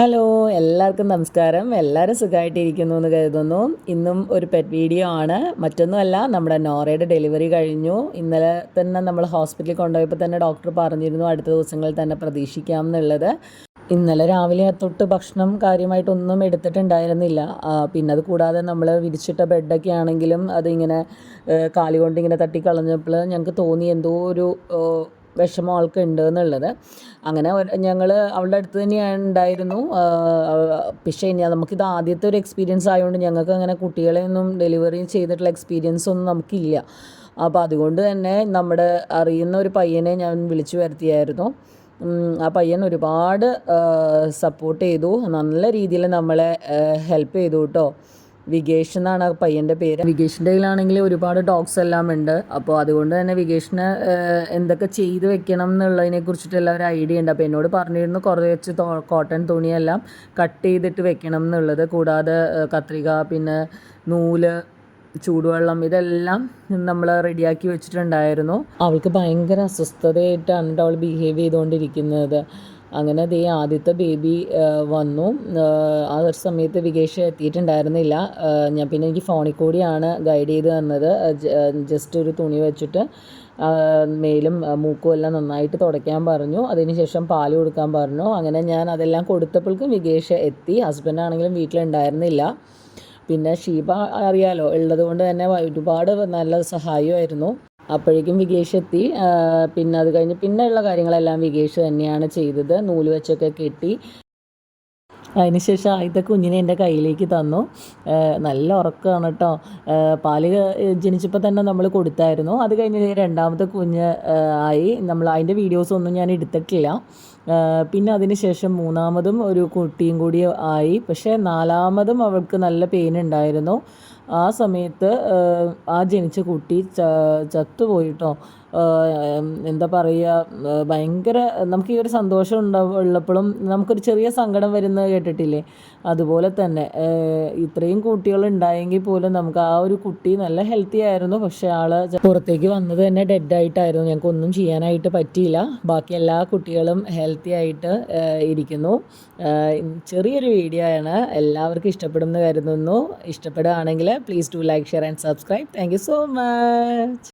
Hello എല്ലാവർക്കും നമസ്കാരം. എല്ലാവരും സുഖമായിട്ടിരിക്കുന്നു എന്ന് കരുതുന്നു. ഇന്നും ഒരു പെറ്റ് വീഡിയോ ആണ്. മറ്റൊന്നുമല്ല, നമ്മുടെ നോറയുടെ ഡെലിവറി കഴിഞ്ഞു. ഇന്നലെ തന്നെ നമ്മൾ ഹോസ്പിറ്റലിൽ കൊണ്ടുപോയപ്പോൾ തന്നെ ഡോക്ടർ പറഞ്ഞിരുന്നു അടുത്ത ദിവസങ്ങളിൽ തന്നെ പ്രതീക്ഷിക്കാം എന്നുള്ളത്. ഇന്നലെ രാവിലെ തൊട്ട് ഭക്ഷണം കാര്യമായിട്ടൊന്നും എടുത്തിട്ടുണ്ടായിരുന്നില്ല. പിന്നെ അത് കൂടാതെ നമ്മൾ വിരിച്ചിട്ട ബെഡൊക്കെ ആണെങ്കിലും അതിങ്ങനെ കാലുകൊണ്ട് ഇങ്ങനെ തട്ടിക്കളഞ്ഞപ്പോൾ ഞങ്ങൾക്ക് തോന്നി എന്തോ ഒരു വിഷമം ആൾക്കുണ്ട് എന്നുള്ളത്. അങ്ങനെ ഞങ്ങൾ അവളുടെ അടുത്ത് തന്നെയാണ് ഉണ്ടായിരുന്നു. പക്ഷേ നമുക്കിത് ആദ്യത്തെ ഒരു എക്സ്പീരിയൻസ് ആയതുകൊണ്ട് ഞങ്ങൾക്ക് അങ്ങനെ കുട്ടികളെയൊന്നും ഡെലിവറി ചെയ്തിട്ടുള്ള എക്സ്പീരിയൻസ് ഒന്നും നമുക്കില്ല. അപ്പോൾ അതുകൊണ്ട് തന്നെ നമ്മുടെ അറിയുന്ന ഒരു പയ്യനെ ഞാൻ വിളിച്ചു വരുത്തിയായിരുന്നു. ആ പയ്യൻ ഒരുപാട് സപ്പോർട്ട് ചെയ്തു, നല്ല രീതിയിൽ നമ്മളെ ഹെൽപ്പ് ചെയ്തു കേട്ടോ. വികേഷ് എന്നാണ് ആ പയ്യൻ്റെ പേര്. വികേഷിൻ്റെ കയ്യിലാണെങ്കിൽ ഒരുപാട് ഡോഗ്സ് എല്ലാം ഉണ്ട്. അപ്പോൾ അതുകൊണ്ട് തന്നെ വികേഷിന് എന്തൊക്കെ ചെയ്ത് വെക്കണം എന്നുള്ളതിനെ കുറിച്ചിട്ടുള്ള ഒരു ഐഡിയ ഉണ്ട്. അപ്പോൾ എന്നോട് പറഞ്ഞിരുന്നു കുറച്ച് കോട്ടൺ തുണിയെല്ലാം കട്ട് ചെയ്തിട്ട് വെക്കണം എന്നുള്ളത്. കൂടാതെ കത്രിക, പിന്നെ നൂല്, ചൂടുവെള്ളം, ഇതെല്ലാം നമ്മൾ റെഡിയാക്കി വെച്ചിട്ടുണ്ടായിരുന്നു. അവൾക്ക് ഭയങ്കര അസ്വസ്ഥതയായിട്ടാണ് അവൾ ബിഹേവ് ചെയ്തുകൊണ്ടിരിക്കുന്നത്. അങ്ങനെ ആദ്യത്തെ ബേബി വന്നു. ആ ഒരു സമയത്ത് വികേഷ് എത്തിയിട്ടുണ്ടായിരുന്നില്ല. പിന്നെ എനിക്ക് ഫോണിൽ കൂടിയാണ് ഗൈഡ് ചെയ്ത് തന്നത്. ജസ്റ്റ് ഒരു തുണി വെച്ചിട്ട് മേലും മൂക്കും എല്ലാം നന്നായിട്ട് തുടയ്ക്കാൻ പറഞ്ഞു. അതിനുശേഷം പാൽ കൊടുക്കാൻ പറഞ്ഞു. അങ്ങനെ ഞാൻ അതെല്ലാം കൊടുത്തപ്പോഴേക്കും വികേഷ് എത്തി. ഹസ്ബൻഡാണെങ്കിലും വീട്ടിലുണ്ടായിരുന്നില്ല. പിന്നെ ഷീബ അറിയാലോ ഉള്ളത് കൊണ്ട് തന്നെ ഒരുപാട് നല്ല സഹായമായിരുന്നു. അപ്പോഴേക്കും വികേഷ് എത്തി. പിന്നെ അത് കഴിഞ്ഞ് പിന്നെയുള്ള കാര്യങ്ങളെല്ലാം വികേഷ് തന്നെയാണ് ചെയ്തത്. നൂല് വെച്ചൊക്കെ കെട്ടി. അതിനുശേഷം ആദ്യത്തെ കുഞ്ഞിനെ എൻ്റെ കയ്യിലേക്ക് തന്നു. നല്ല ഉറക്കമാണ് കേട്ടോ. പാല് ജനിച്ചപ്പോൾ തന്നെ നമ്മൾ കൊടുത്തായിരുന്നു. അത് കഴിഞ്ഞ് രണ്ടാമത്തെ കുഞ്ഞ് ആയി. നമ്മൾ അതിൻ്റെ വീഡിയോസൊന്നും ഞാൻ എടുത്തിട്ടില്ല. പിന്നെ അതിന് ശേഷം മൂന്നാമതും ഒരു കുട്ടിയും കൂടി ആയി. പക്ഷേ നാലാമതും അവൾക്ക് നല്ല പെയിൻ ഉണ്ടായിരുന്നു. ആ സമയത്ത് ആ ജനിച്ച കുട്ടി ചത്തുപോയിട്ടോ. എന്താ പറയുക, ഭയങ്കര നമുക്ക് ഈ ഒരു സന്തോഷം ഉള്ളപ്പോഴും നമുക്കൊരു ചെറിയ സങ്കടം വരുന്നത് കേട്ടിട്ടില്ലേ, അതുപോലെ തന്നെ ഇത്രയും കുട്ടികൾ ഉണ്ടായെങ്കിൽ പോലും നമുക്ക് ആ ഒരു കുട്ടി നല്ല ഹെൽത്തി ആയിരുന്നു. പക്ഷേ ആൾ പുറത്തേക്ക് വന്നത് തന്നെ ഡെഡായിട്ടായിരുന്നു. ഞങ്ങൾക്കൊന്നും ചെയ്യാനായിട്ട് പറ്റിയില്ല. ബാക്കി എല്ലാ കുട്ടികളും ഹെൽത്തി ആയിട്ട് ഇരിക്കുന്നു. ചെറിയൊരു വീഡിയോ ആണ്, എല്ലാവർക്കും ഇഷ്ടപ്പെടുമെന്ന് കരുതുന്നു. ഇഷ്ടപ്പെടുകയാണെങ്കിൽ please do like, share and subscribe. Thank you so much.